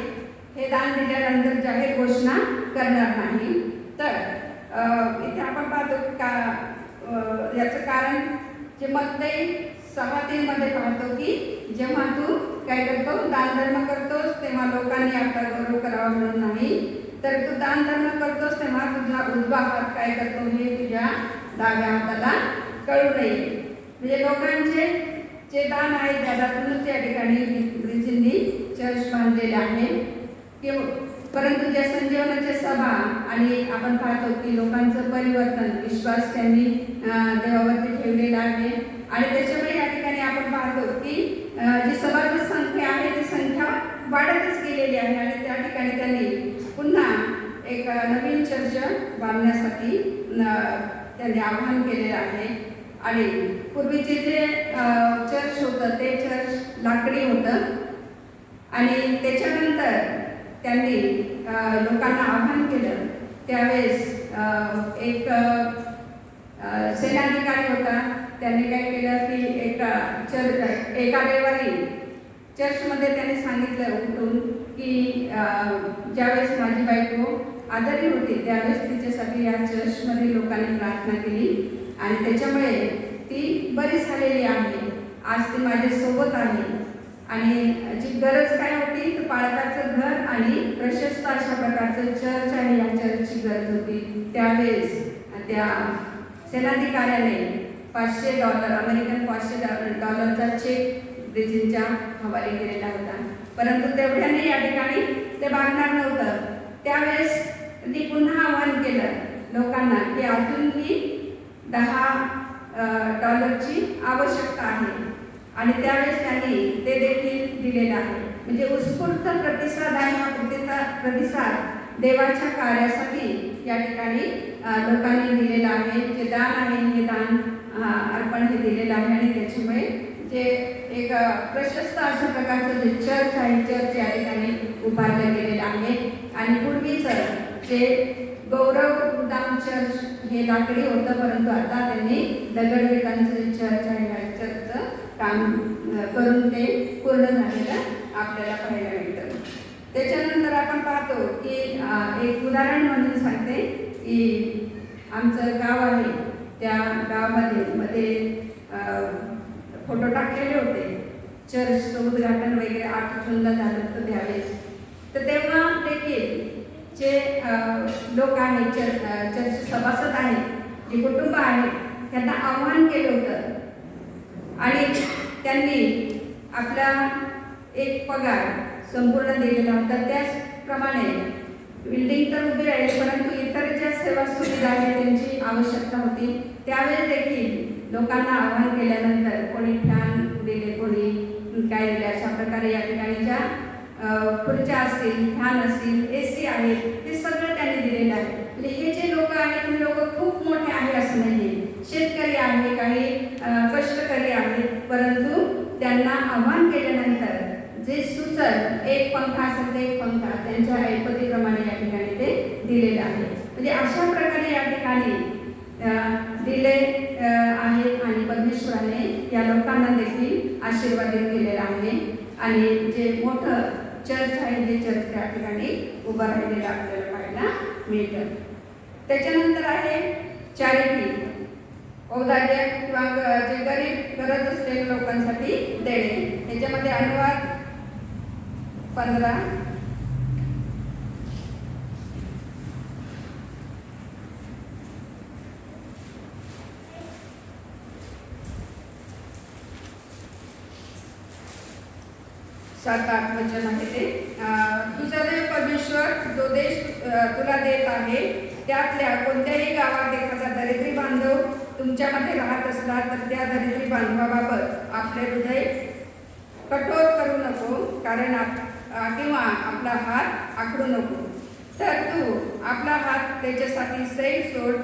हे दान दिल्यानंतर जाहीर घोषणा करणार नाही. तर इथे आपण पाहतो का याचं कारण जे मत्तई 6:3 मध्ये पाहतो की जेव्हा तू काय करतो, दान धर्म करतोस तेव्हा लोकांनी आपला गौरव करावा म्हणून नाही, तर तू दान धर्म करतोस तेव्हा तुझा उजवा हात काय करतो हे तुझ्या डाव्या हाताला कळू नये. म्हणजे लोकांचे जे दान आहे त्यातूनच या ठिकाणी ब्रिझींनी चर्च बांधलेले आहे. परंतु ज्या संजीवनाच्या सभा आणि आपण पाहतो की लोकांचं परिवर्तन, विश्वास त्यांनी देवावरती ठेवलेला आहे. आणि त्याच्यामुळे या ठिकाणी आपण पाहतो की जी सभासद संख्या आहे ती संख्या वाढतच गेलेली आहे. आणि त्या ठिकाणी त्यांनी पुन्हा एक नवीन चर्च बांधण्यासाठी त्यांनी आवाहन केलेलं आहे. आणि पूर्वीचे जे चर्च होतं ते चर्च लाकडी होतं. आणि त्याच्यानंतर त्यांनी लोकांना आवाहन केलं. त्यावेळेस एक सेनाधिकारी होता, त्यांनी काय केलं की एका रविवारी चर्चमध्ये त्यांनी सांगितलं उठून की ज्यावेळेस माझी बायको आजारी होती त्यावेळेस तिच्यासाठी या चर्चमध्ये लोकांनी प्रार्थना केली आणि त्याच्यामुळे ती बरी झालेली आहे. आज ती माझ्यासोबत आहे. आणि जी गरज काय होती तर पाळकाचं घर आणि प्रशस्त अशा प्रकारचं चर्च आहे, या चर्चची गरज होती. त्यावेळेस त्या सेनाधिकाऱ्याने $500 अमेरिकन $500चा चेक ब्रिझींच्या हवाले केलेला होता. परंतु तेवढ्याने या ठिकाणी ते भागणार नव्हतं. त्यावेळेस त्यांनी पुन्हा आवाहन केलं लोकांना की अजूनही $10ची आवश्यकता आहे. आणि त्यावेळेस त्यांनी ते देखील दिलेलं आहे. म्हणजे उत्स्फूर्त प्रतिसाद आहे. हा प्रतिसाद देवाच्या कार्यासाठी या ठिकाणी लोकांनी दिलेलं आहे. जे दान आहे हे दान अर्पण हे दिलेलं आहे आणि त्याच्यामुळे जे एक प्रशस्त अशा प्रकारचं जे चर्च आहे, चर्च या ठिकाणी उभारलं गेलेलं आहे. आणि पूर्वीचं जे गौरवधाम चर्च हे लाकडी होतं, परंतु आता त्यांनी दगडविटांचं जे चर्च आहे या चर्चचं काम करून ते पूर्ण झालेलं आपल्याला पाहायला मिळतं. त्याच्यानंतर आपण पाहतो की एक उदाहरण म्हणून सांगते की आमचं गाव आहे, त्या गावामध्ये फोटो टाकलेले होते. चर्चचं उद्घाटन वगैरे 8 जूनला झालं होतं त्यावेळेस. तर तेव्हा देखील जे लोक आहेत, चर्च सभासद आहेत, जे कुटुंब आहेत, त्यांना आव्हान केलं होतं आणि त्यांनी आपला एक पगार संपूर्ण दिलेला होता. त्याचप्रमाणे बिल्डिंग तर उभी राहिली, परंतु इतर ज्या सेवा सुविधा आहेत त्यांची आवश्यकता होती. त्यावेळेस देखील लोकांना आव्हान केल्यानंतर कोणी फॅन दिले, कोणी काय दिले, अशा प्रकारे या ठिकाणीच्या खुर्च्या असतील, फॅन असतील, AC आहेत, हे सगळं त्यांनी दिलेलं आहे. म्हणजे हे जे लोक आहेत ते लोक खूप मोठे आहे असं नाही, शेतकरी आहे, काही कष्टकरी आहेत, परंतु त्यांना आव्हान केल्यानंतर जे सुचल एक पंखा असेल ते एक पंखा त्यांच्या ऐपतीप्रमाणे या ठिकाणी ते दिलेलं आहे. म्हणजे अशा प्रकारे या ठिकाणी दिले आहेत आणि परमेश्वराने या लोकांना देखील आशीर्वादित केलेला आहे. आणि जे मोठं चर्च आहे ते चर्च त्या ठिकाणी उभं राहिलेलं आपल्याला पाहायला मिळतं. त्याच्यानंतर आहे चॅरिटी, औदार्य किंवा जे गरीब गरज असलेल्या लोकांसाठी देणे. त्याच्यामध्ये अनुवाद 15 7-8 वचन आहे ते. तुझा देव परमेश्वर जो देश तुला देत आहे त्यातल्या कोणत्याही गावात एखादा दरिद्री बांधव तुमच्यामध्ये राहत असला तर त्या दरिद्री बांधवाबाबत आपले हृदय कठोर करू नको, कारण किंवा आपला हात आखडू नको. तर तू आपला हात त्याच्यासाठी सैल सोड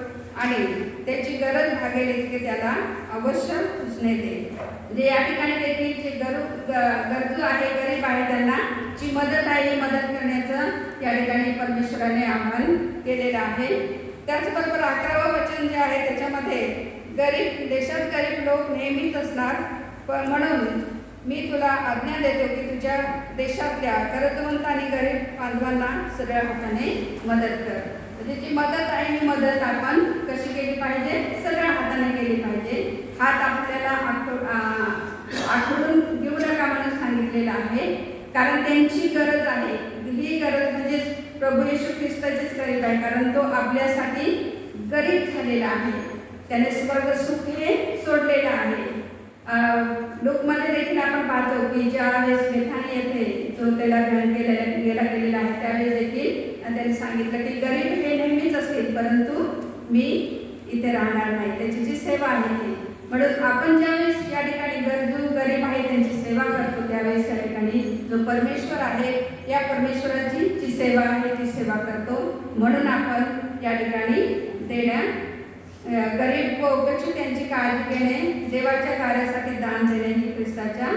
आणि त्याची गरज भागेल इतके त्याला अवश्य पुसणे दे. म्हणजे या ठिकाणी देखील जे गरजू आहे, गरीब आहे, त्यांना जी मदत आहे ही मदत करण्याचं या ठिकाणी परमेश्वराने आव्हान केलेलं आहे. त्याचबरोबर 11वं वचन जे आहे त्याच्यामध्ये देशात गरीब लोक नेहमीच असणार, पण म्हणून मी तुला आज्ञा देतो की तुझ्या देशातल्या गरजवंत आणि गरीब बांधवांना सगळ्या हाताने मदत कर. म्हणजे जी मदत आहे ही मदत आपण कशी केली पाहिजे, सगळ्या हाताने केली पाहिजे. हात आपल्याला आखडून घेऊ नका म्हणून सांगितलेलं आहे, कारण त्यांची गरज आहे. ही गरज म्हणजे प्रभू येशू ख्रिस्ताचीच गरीब आहे, कारण तो आपल्यासाठी गरीब झालेला आहे. त्याने स्वर्ग सुख हे सोडलेलं आहे. लोकमध्ये देखील आपण पाहतो की ज्या वेळेस बेथानी येथे जो त्याला ध्यान गेला गेलेला आहे त्यावेळेस देखील त्यांनी सांगितलं की गरीब हे नेहमीच असतील, परंतु मी इथे राहणार नाही. त्याची जी सेवा आहे ती, म्हणून आपण ज्यावेळेस या ठिकाणी गरजू गरीब आहे त्यांची सेवा करतो त्यावेळेस या ठिकाणी जो परमेश्वर आहे या परमेश्वराची जी सेवा आहे ती सेवा करतो. म्हणून आपण या ठिकाणी गरीब व उपेक्षित त्यांची काळजी घेणे, देवाच्या कार्यासाठी दान देणे ही ख्रिस्ताच्या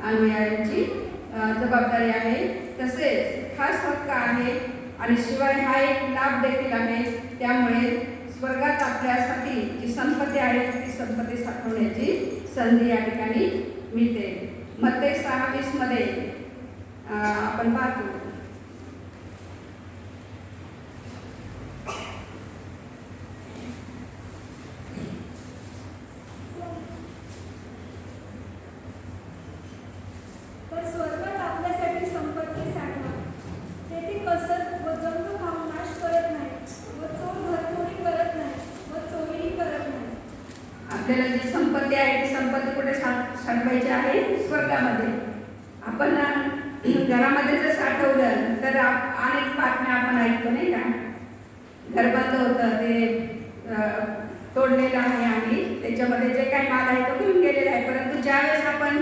अनुयायांची जबाबदारी आहे. तसेच खास हक्क आहे आणि शिवाय हा एक लाभ देखील आहे. त्यामुळे स्वर्गात आपल्यासाठी जी संपत्ती आहे ती संपत्ती साठवण्याची संधी या ठिकाणी मिळते. मत्ते 6:20 मध्ये आपण पाहतो आपल्याला जी संपत्ती आहे ती संपत्ती कुठे साठवायची आहे, स्वर्गामध्ये. आपण घरामध्ये जर साठवलं तर अनेक बातम्या आपण ऐकतो नाही का, घर बंद होतं, ते तोडलेलं आहे आणि त्याच्यामध्ये जे काही माल आहे तो घेऊन गेलेला आहे. परंतु ज्यावेळेस आपण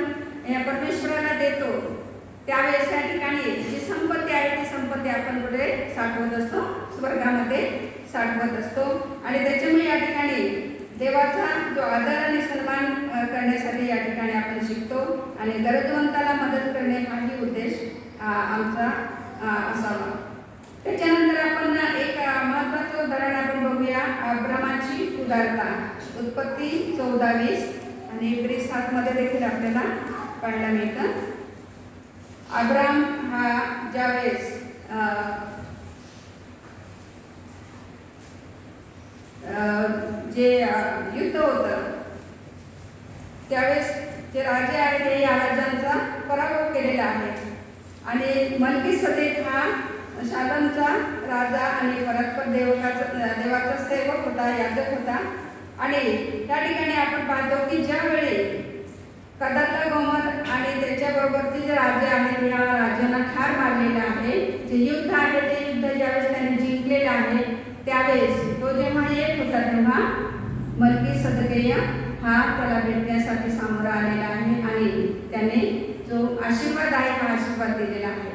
परमेश्वराला देतो त्यावेळेस त्या ठिकाणी जी संपत्ती आहे ती संपत्ती आपण कुठे साठवत असतो, स्वर्गामध्ये साठवत असतो. आणि त्याच्यामुळे या ठिकाणी देवाचा जो आदर आणि सन्मान करण्यासाठी या ठिकाणी आपण शिकतो आणि गरजवंताला मदत करणे हाही उद्देश आमचा असावा. त्याच्यानंतर आपण एक महत्त्वाचं उदाहरण आपण बघूया, अब्रामाची उदारता. उत्पत्ती 14:20 आणि इब्री 7 मध्ये देखील आपल्याला पाहायला मिळतं. अब्राम हा ज्यावेळेस जे युद्ध होतं त्यावेळेस जे राजे आहेत ते या राजांचा पराभव केलेला आहे. आणि मल्कीसदेक हा शालेमचा राजा आणि परस्पर देवाचा सेवक होता, याजक होता. आणि त्या ठिकाणी आपण पाहतो की ज्यावेळी कदातागोमर आणि त्याच्याबरोबरचे जे राजे आहेत या राजांना ठार मारलेलं आहे, जे युद्ध आहे ते युद्ध ज्यावेळेस त्यांनी जिंकलेलं आहे त्यावेळेस तो जेव्हा येत होता तेव्हा मल्कीसदेकीय हा त्याला भेटण्यासाठी सामोरा आलेला आहे आणि त्याने जो आशीर्वाद आहे हा आशीर्वाद दिलेला आहे.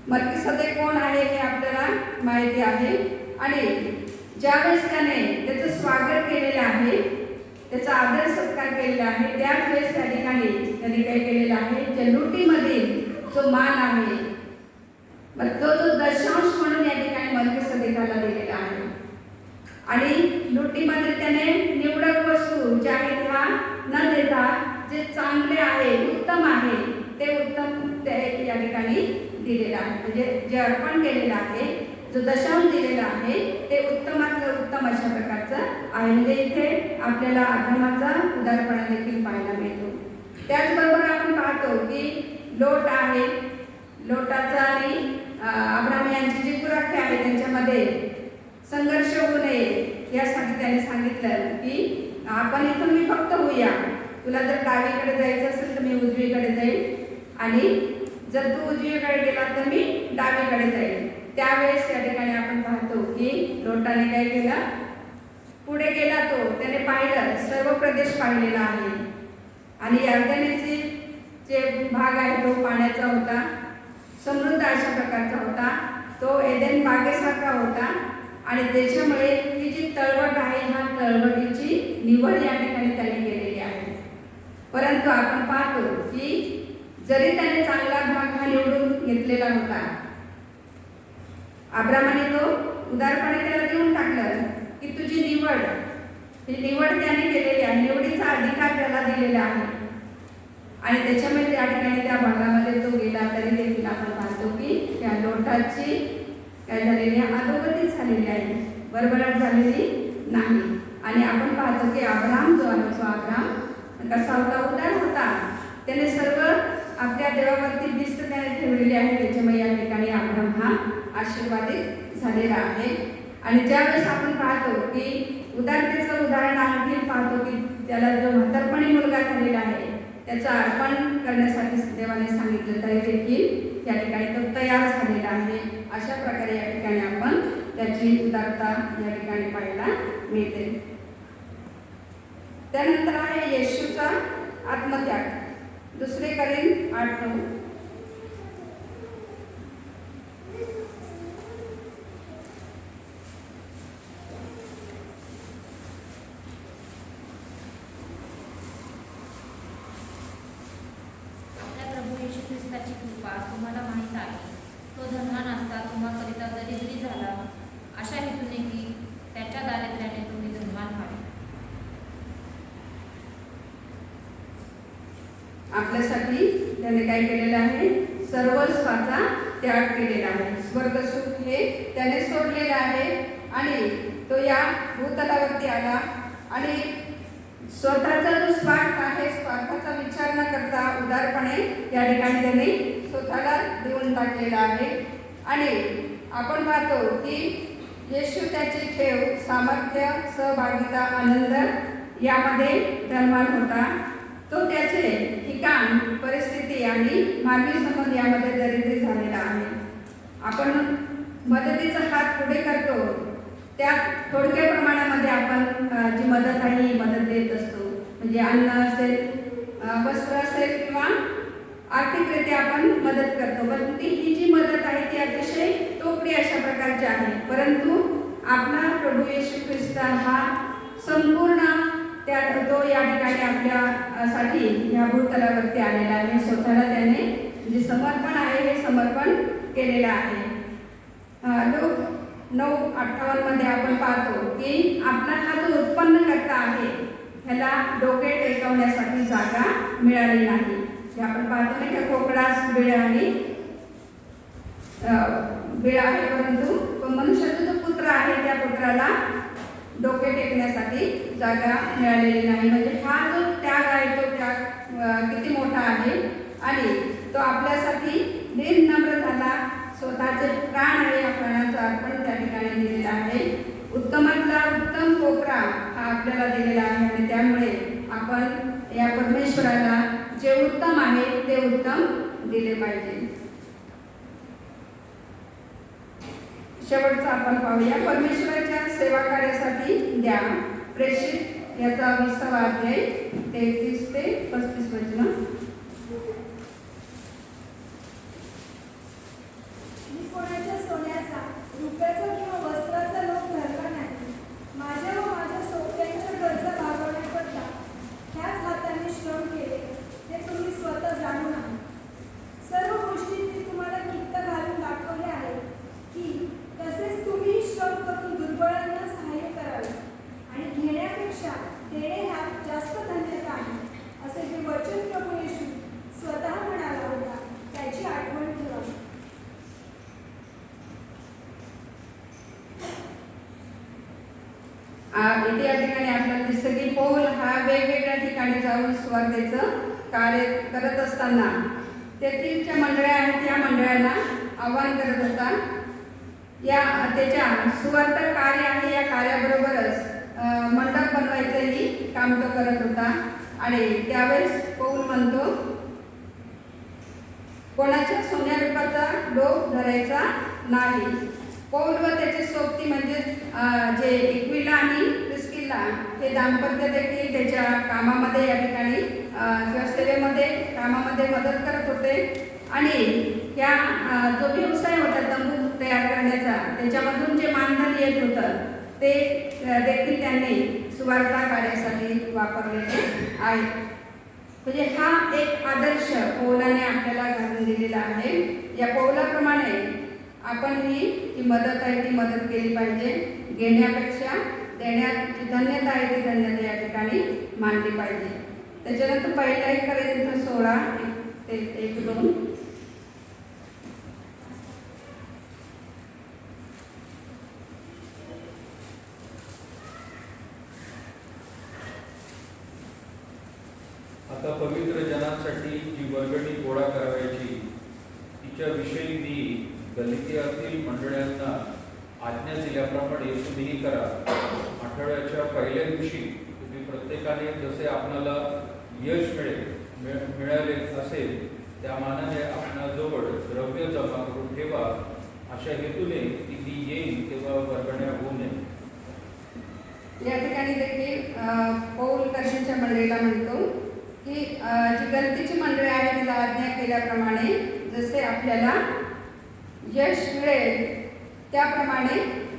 मल्कीसदेक कोण आहे हे आपल्याला माहिती आहे. आणि ज्यावेळेस त्याने त्याचं स्वागत केलेलं आहे, त्याचा आदर सत्कार केलेला आहे, त्याच वेळेस त्या ठिकाणी त्यांनी काय केलेलं आहे, ज्या लुटीमधील जो मान आहे तो दशांश म्हणून या ठिकाणी मल्कीसदेकाला दिलेला आहे. आणि लुटीमध्ये त्याने निवडक वस्तू ज्या आहेत ह्या न देता जे चांगले आहे, उत्तम आहे ते उत्तम ते या ठिकाणी दिलेलं आहे. म्हणजे जे अर्पण केलेलं आहे, जो दशांश दिलेला आहे ते उत्तमातलं उत्तम अशा प्रकारचं आहे. म्हणजे इथे आपल्याला अब्रामाचा उदारपणा देखील पाहायला मिळतो. त्याचबरोबर आपण पाहतो की लोट आहे, लोटाचा आणि अब्राम यांची जी गुराखी आहे त्यांच्यामध्ये संघर्ष होऊ नये यासाठी त्याने सांगितलं की आपण इथून मी फक्त होऊया, तुला जर डावीकडे जायचं असेल तर मी उजवीकडे जाईल आणि जर तू उजवीकडे गेला तर मी डावीकडे जाईल. त्यावेळेस या ठिकाणी आपण पाहतो की लोटाने काय केलं, पुढे गेला, तो त्याने पाहिलं, सर्व प्रदेश पाहिलेला आहे. आणि यर्दनेचे जे भाग आहे तो पाण्याचा होता, समृद्ध अशा प्रकारचा होता, तो एदेन बागेसारखा होता. आणि त्याच्यामुळे ही जी तळवट आहे ह्या तळवटीची निवड या ठिकाणी त्याने केलेली आहे. परंतु आपण पाहतो की जरी त्याने चांगला भाग हा निवडून घेतलेला होता, अब्रामाने तो उदारपणे त्याला देऊन टाकलं की तुझी निवड, ही निवड त्याने केलेली आहे, निवडीचा अधिकार त्याला दिलेला आहे. आणि त्याच्यामध्ये त्या ठिकाणी त्या भागामध्ये तो गेला तरी देखील आपण पाहतो की त्या लोटाची काय झालेली आहे, अधोगतीच झालेली आहे, भरभराट झालेली नाही. आणि आपण पाहतो की अब्राम जो आहे तो अब्राम कसा होता, उदार होता. त्याने सर्व आपल्या देवावरती भिस्त त्याने ठेवलेली आहे. त्याच्यामुळे या ठिकाणी अब्राम हा आशीर्वादित झालेला आहे. आणि ज्यावेळेस आपण पाहतो की उदारतेचं उदाहरण आणखी पाहतो की त्याला जो म्हातारपणी मुलगा झालेला आहे त्याचं अर्पण करण्यासाठी देवाने सांगितलं तरी देखील या ठिकाणी तो तयार झालेला आहे. अशा प्रकारे या ठिकाणी आपण त्याची उदारता या ठिकाणी पाहायला मिळते. त्यानंतर आहे येशूचा आत्मत्याग. 2 करीन 8:9. ख्रिस्ताची कृपा तुम्हाला माहीत आहे, तो धनवान असता तुम्हाकरिता दरिद्री झाला, अशा हेतूने की त्याच्या दारिद्र्याने तुम्ही धनवान व्हावे. आपल्यासाठी त्याने काय केलेलं आहे, सर्वस्वाचा त्याग केलेला आहे. स्वर्गसुख हे त्याने सोडलेलं आहे आणि तो या भूतलावरती आला आणि स्वतःचा जो स्वार्थ आहे, स्वार्थाचा विचार न करता उदारपणे या ठिकाणी त्यांनी स्वतःला देऊन टाकलेला आहे. आणि आपण पाहतो की येशू त्याची ठेव, सामर्थ्य, सहभागिता, आनंद यामध्ये धनवान होता. तो त्याचे ठिकाण, परिस्थिती आणि मानवी संबंध यामध्ये दरिद्री झालेला आहे. आपण मदतीचा हात पुढे करतो त्यात थोडक्या प्रमाणामध्ये आपण जी मदत आहे ही मदत देत असतो. म्हणजे अन्न असेल, वस्त्र असेल किंवा आर्थिकरित्या आपण मदत करतो, पण ही जी मदत आहे ती अतिशय तोकडी अशा प्रकारची आहे. परंतु आपला प्रभू येशू ख्रिस्त हा संपूर्ण तो या ठिकाणी आपल्यासाठी या भूतलावरती आलेला आहे. स्वतःला त्याने जे समर्पण आहे हे समर्पण केलेलं आहे. लोक 9:58 मध्ये आपण पाहतो की आपला हा जो उत्पन्नकर्ता आहे ह्याला डोके टेकवण्यासाठी जागा मिळाली नाही. हे आपण पाहतो नाही का, कोकणास बिळ आहे, परंतु मनुष्याचा जो पुत्र आहे त्या पुत्राला डोके टेकण्यासाठी जागा मिळालेली नाही. म्हणजे हा जो त्याग आहे तो त्याग किती मोठा आहे आणि तो आपल्यासाठी निर्नम्र झाला. स्वतःचे प्राण आहे या प्राणाचं अर्पण त्या ठिकाणी दिलेलं आहे. उत्तमातला उत्तम कोपरा हा आपल्याला दिलेला आहे आणि त्यामुळे आपण या परमेश्वराला जे उत्तम आहे ते उत्तम दिले पाहिजे. शेवटचं आपण पाहूया, परमेश्वराच्या सेवा कार्यासाठी द्या. प्रेषित याचा 20वा अध्याय 33 ते 35 वचन. मी कोणाच्या सोन्याचा, रुपयाचा किंवा वस्त्राचा लोभ धरला नाही. माझ्या व माझ्या सोबत्यांच्या गरजा भागवण्याकरता ह्याच हाताने श्रम केले हे तुम्ही स्वतः जाणून आहात. सर्व गोष्टी मी तुम्हाला कित्त घालून दाखवले आहे की तसेच तुम्ही श्रम करून दुर्बळांना सहाय्य करावे आणि घेण्यापेक्षा देणे ह्यात जास्त धन्यता आहे, असे जे वचन प्रभू येशू स्वतः म्हणाला होता त्याची आठवण ठेवावी. इथे या ठिकाणी आपल्याला दिसतं की पौल हा वेगवेगळ्या ठिकाणी जाऊन सुवार्तेचं कार्य करत असताना तेथील ज्या मंडळ्या आहेत त्या मंडळांना आव्हान करत होता. या त्याच्या सुवार्थ कार्य आहे या कार्याबरोबरच मंडप बनवायचंही काम तो करत होता. आणि त्यावेळेस पौल म्हणतो, कोणाच्या सोन्या रूपाचा लोभ धरायचा नाही. पौल व त्याचे सोबती म्हणजे जे एक्विला आणि प्रिस्किला हे दाम्पत्य देखील त्याच्या कामामध्ये या ठिकाणी किंवा सेवेमध्ये कामामध्ये मदत करत होते. आणि ह्या जो व्यवसाय होता तंबू तयार करण्याचा त्याच्यामधून जे मानधन येत होतं ते देखील त्यांनी सुवार्ता कार्यासाठी वापरलेले आहे. म्हणजे हा एक आदर्श पौलाने आपल्याला घालून दिलेला आहे. या पौलाप्रमाणे आपण ही मदत आहे ती मदत केली पाहिजे. घेण्यापेक्षा देण्याची धन्यता आहे ती धन्यता या ठिकाणी मानली पाहिजे. त्याच्यानंतर पहिला 1 कोरिंथ 16:1-2. आता पवित्र जनांसाठी जी वर्गणी गोळा करावयाची तिच्याविषयी मी गलितियातील मंडळांना आज्ञा दिल्याप्रमाणे तुम्हीही करा. आठवड्याच्या पहिल्या दिवशी तुम्ही प्रत्येकाने जसे आपणाला यश मिळाले असेल त्या मानाने आपणाजवळ द्रव्य जमा करून ठेवा, अशा हेतूने की मी येईल तेव्हा वर्गण्या होऊ नये. या ठिकाणी देखील पौल कॉरिंथच्या मंडळीला म्हणतो की जी गलतीची मंडळी आहे तिला आज्ञा केल्याप्रमाणे जसे आपल्याला यश मिळेल त्याप्रमाणे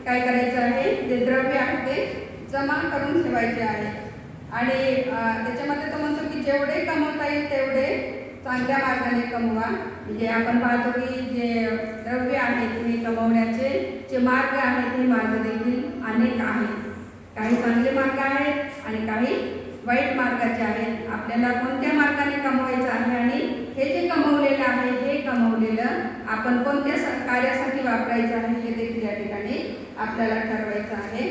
काय करायचं आहे, जे द्रव्य आहे ते जमा करून ठेवायचे आहे. आणि त्याच्यामध्ये तो म्हणतो की जेवढे कमवता येईल तेवढे चांगल्या मार्गाने कमवा. म्हणजे आपण पाहतो की जे द्रव्य आहे तुम्ही कमवण्याचे जे मार्ग आहेत ते मार्ग देखील अनेक आहेत. काही चांगले मार्ग आहेत आणि काही वाईट मार्गाचे आहेत. आपल्याला कोणत्या मार्गाने कमवायचं आहे आणि हे जे कमवलेलं आहे हे कमवलेलं आपण कोणत्या कार्यासाठी वापरायचं आहे हे देखील या ठिकाणी आपल्याला ठरवायचं आहे.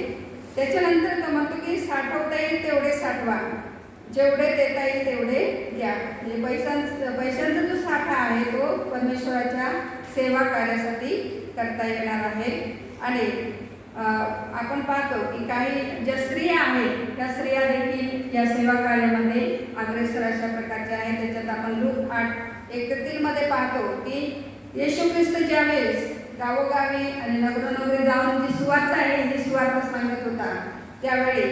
त्याच्यानंतर तो म्हणतो की साठवता येईल तेवढे साठवा, जेवढे देता येईल तेवढे द्या. म्हणजे पैशांचा जो साठा आहे तो परमेश्वराच्या सेवा कार्यासाठी करता येणार आहे. आणि आपण पाहतो की काही ज्या स्त्रिया आहेत त्या स्त्रिया देखील या सेवा कार्यामध्ये अग्रेसर अशा प्रकारच्या आहेत. त्याच्यात आपण लूक 8:31 मध्ये पाहतो की येशू ख्रिस्त ज्यावेळेस गावोगावी आणि नगरोनगरी जाऊन जी सुवार्ता आहे जी सुवार्ता सांगत होता त्यावेळी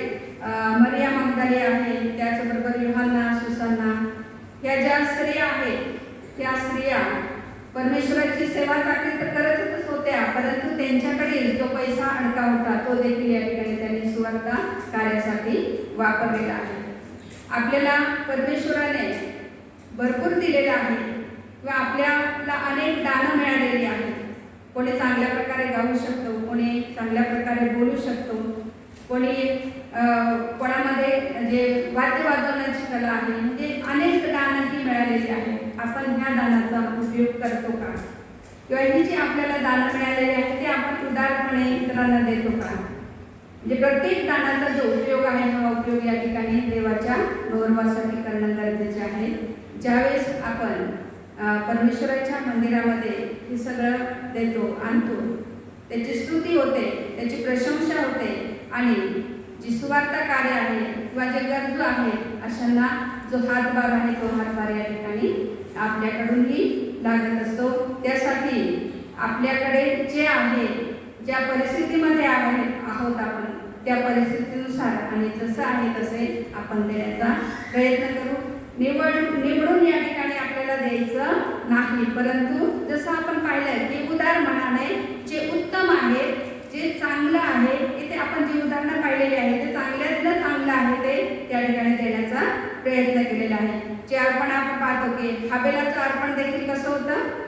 मरिया मगदली आहे, त्याचबरोबर योहाना, सुसन्ना ह्या ज्या स्त्रिया आहेत त्या स्त्रिया परमेश्वराची सेवा चाकरी तर करतच होत्या, परंतु त्यांच्याकडे जो पैसा अडका होता तो देखील या ठिकाणी त्यांनी सुवार्ता कार्यासाठी वापरलेला आहे. आपल्याला परमेश्वराने भरपूर दिलेलं आहे किंवा आपल्याला अनेक दानं मिळालेली आहेत. कोणी चांगल्या प्रकारे गाऊ शकतो, कोणी चांगल्या प्रकारे बोलू शकतो, कोणी कोणामध्ये जे वाद्य वाजवण्याची कला आहे, म्हणजे अनेक दानं ही मिळालेली आहेत. आपण ह्या दानाचा उपयोग करतो का? किंवा ही जी आपल्याला दानं मिळालेली आहे ते आपण उदारपणे इतरांना देतो का? म्हणजे प्रत्येक दानाचा जो उपयोग आहे हा उपयोग या ठिकाणी देवाच्या गौरवासाठी करणं गरजेचे आहे. ज्यावेळेस आपण परमेश्वराच्या मंदिरामध्ये हे सगळं देतो, आणतो, त्याची स्तुती होते, त्याची प्रशंसा होते आणि जी सुवार्ता कार्य आहे किंवा जे गरजू आहेत अशांना जो हातभार आहे तो हातभार या ठिकाणी आपल्याकडूनही लागत असतो. त्यासाठी आपल्याकडे जे आहे, ज्या परिस्थितीमध्ये आहोत आपण त्या परिस्थितीनुसार आणि जसं आहे तसे आपण देण्याचा प्रयत्न करू. निवडून या ठिकाणी आपल्याला द्यायचं नाही, परंतु जसं आपण पाहिलं की उदार मनाने जे उत्तम आहे, जे चांगलं आहे, इथे आपण जी उदाहरणं पाहिलेली आहे ते चांगल्यातलं चांगलं आहे ते त्या ठिकाणी देण्याचा प्रयत्न केलेला आहे. जे अर्पण आपण पाहतो की हाबेलाचं अर्पण देखील कसं होतं,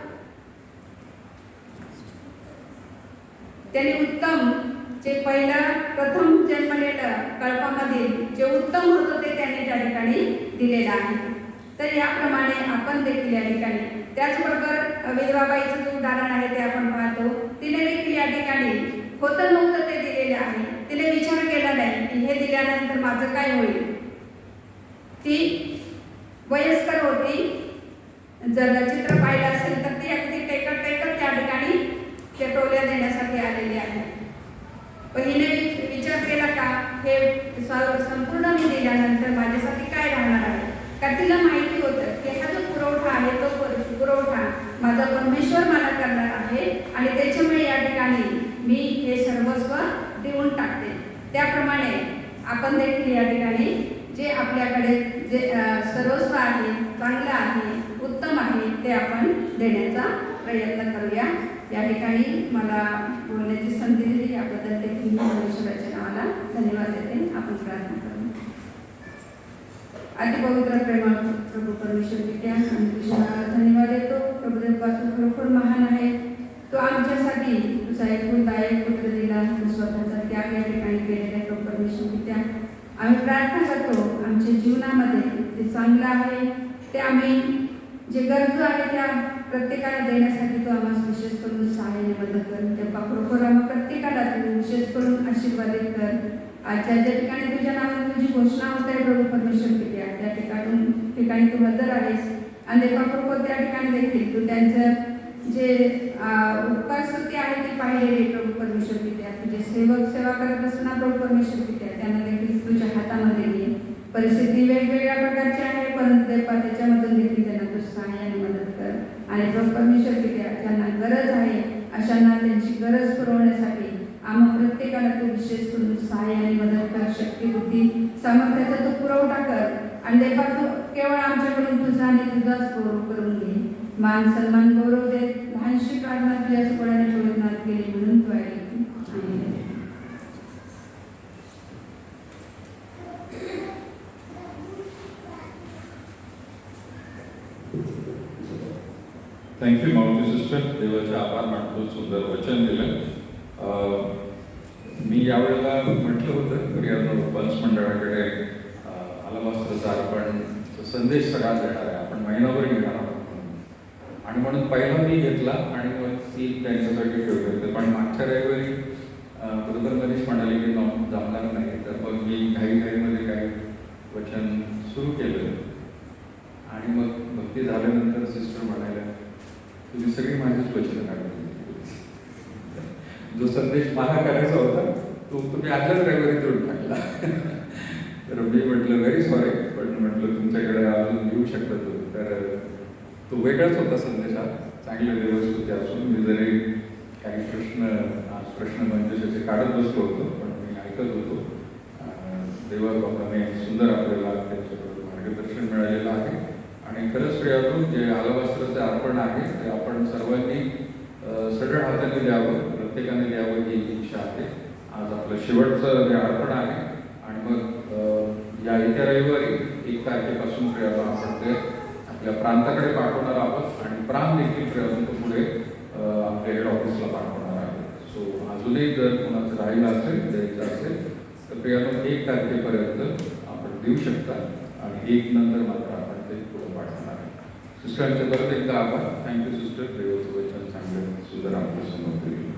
त्यांनी उत्तम जे प्रथम जन्मलेलं कल्पामधील जे उत्तम होतं ते त्यांनी त्या ठिकाणी दिलेलं आहे. तर याप्रमाणे आपण देखील या ठिकाणी त्याचबरोबर विधवाबाईचं जे उदाहरण आहे ते आपण पाहतो. तिने देखील या ठिकाणी होतं नव्हतं ते दिलेलं आहे. तिने विचार केला नाही की हे दिल्यानंतर माझं काय होईल. ती वयस्कर होती. जर चित्र पाहिलं असेल तर ती अगदी टेकत त्या ठिकाणी त्या टोल्या देण्यासाठी आलेली आहे. हिने विचार केला का हे संपूर्ण मी दिल्यानंतर माझ्यासाठी काय राहणार आहे. का तिला माहिती होतं की हा जो पुरवठा आहे तो पुरवठा माझा परमेश्वर मला करणार आहे आणि त्याच्यामुळे या ठिकाणी मी हे सर्वस्व देऊन टाकते. त्याप्रमाणे आपण देखील या ठिकाणी जे आपल्याकडे जे सर्वस्व आहे, चांगलं आहे, उत्तम आहे ते आपण देण्याचा प्रयत्न करूया. या ठिकाणी मला बोलण्याची संधी दिली याबद्दल देखील परमेश्वराच्या नावाला धन्यवाद देते. आपण प्रार्थना करू. अतिपवित्र प्रेमळ प्रभू परमेश्वर पित्या आणि कृष्णाला धन्यवाद देतो. प्रभुदेव पासून खरोखर महान आहे. तो आमच्यासाठी तुझा एकूणदायक पुत्र दिला, तो स्वतःचा त्याग या ठिकाणी केलेला आहे. प्रभू परमेश्वर पित्या आम्ही प्रार्थना करतो आमच्या जीवनामध्ये जे चांगलं आहे ते आम्ही जे गरजू आहे त्या प्रत्येकाला देण्यासाठी तू आम्हाला विशेष करून सहाय्याने मदत कर. तेव्हा खरोखर आम्हा प्रत्येकाला तू विशेष करून आशीर्वादित कर. आजच्या ज्या ठिकाणी तुझ्या नावाने तुझी घोषणा होत आहे प्रभू परमेश्वर पित्या त्या ठिकाणी तू हजर आहेस आणि तेव्हा खरोखर त्या ठिकाणी देखील तू त्यांचं जे उपकार स्तुती आहे ती पाहिलेली प्रभू परमेश्वर पित्या. तुझे सेवा करत असताना प्रभू परमेश्वर पित्या त्यांना देखील तुझ्या हातामध्ये घे. परिस्थिती वेगवेगळ्या प्रकारची आहे, परंतु त्याच्यामधून देखील त्यांना तू सहाय्याने मदत कर. आणि प्रभू परमेश्वर पित्या ज्यांना गरज आहे अशांना त्यांची गरज पुरवण्यासाठी आम्हा प्रत्येकाला तू विशेष करून सहाय्याने मदत कर. शक्ती, बुद्धी, सामर्थ्याचा तू पुरवठा कर आणि देवा तू केवळ आमच्याकडून तुझा आणि तुझाच गौरव करून घे. मान सन्मान गौरव दे. लहानशी प्रार्थना तुझ्या सोहळ्याने प्रयत्नात केली म्हणून तू ऐकली. थँक्यू माऊली सिस्टर. देवाचे आभार मानतो. सुंदर वचन दिलं. मी यावेळेला म्हटलं होतं तरी पंच मंडळाकडे अलमस्त्रचा अर्पण संदेश सगळा देणार आहे, आपण महिनाभर घेणार आहोत आणि म्हणून पहिला मी घेतला आणि मग ती त्यांच्यासाठी ठेवली होते. पण मागच्या रविवारी ब्रदर मनीष म्हणाले की जमणार नाही, तर मग मी घाईमध्ये काही वचन सुरू केलं आणि मग भक्ती झाल्यानंतर सिस्टर म्हणाल्या तुम्ही सगळी माझीच वचनं काढली. जो संदेश मला करायचा होता तो तुम्ही आजच्याच रविवारी देऊन टाकला. तर मी म्हटलं व्हेरी सॉरी, पण म्हटलं तुमच्याकडे अजून येऊ शकता तुम्ही. तर तो वेगळाच होता संदेश हा. चांगले देवस्तुती असून मी जरी काही प्रश्न मंजुषाचे काढत बसलो होतो, पण मी ऐकत होतो. देवा बाबाने सुंदर आपल्याला त्यांच्याकडून मार्गदर्शन मिळालेलं आहे आणि खरंच प्रियातून जे आलवस्त्राचे अर्पण आहे ते आपण सर्वांनी सढळ हाताने द्यावं, प्रत्येकाने द्यावं ही इच्छा आहे. आज आपलं शेवटचं हे अर्पण आहे आणि मग या येत्या रविवारी 1 तारखेपासून प्रियाला आपण ते आपल्या प्रांताकडे पाठवणार आहोत आणि प्रांत देखील प्रियाला पुढे आपल्या हेड ऑफिसला पाठवणार आहोत. सो अजूनही जर कोणाचं राहिलं असेल, द्यायचं असेल तर प्रियाला 1 तारखेपर्यंत आपण देऊ शकता आणि 1 नंतर मात्र आपण ते पुढे पाठवणार आहे. सिस्टरांचे परत एकदा आभार. थँक्यू सिस्टर, प्रियाचं वचन चांगलं सुंदर आपल्या समोर दिली.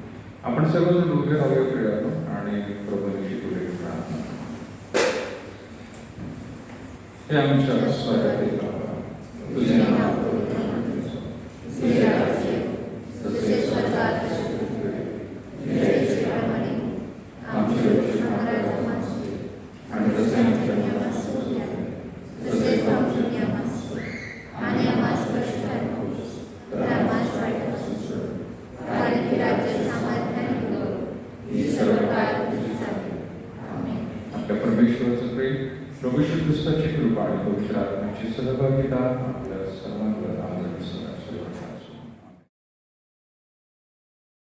आपण सर्वजण उभे राहूया प्रियानो आणि प्रभूंची पुढे प्रार्थना. हे आमच्या स्वर्गातील बाबा, तुझे नाव पवित्र मानले जाओ. तुझे राज्य येवो, जसे स्वर्गात तसे पृथ्वीवर. जैसेप्रमाणे आमचे रोजचे आहार आम्हाला दे आणि जसे आमच्या नियमास सूट द्यावे, तसेच आमचे नियमास सूट. आणि आम्हास कष्टात नको, तर आम्हास वाईटापासून सोड. कारण की राज्य, सामर्थ्य आणि गौरव ही सर्व काळ तुझीच आहे. आमेन. आपल्या परमेश्वराचं प्रेम, प्रभू श्री ख्रिस्ताची कृपा आणि पवित्र आत्म्याची सहभागिता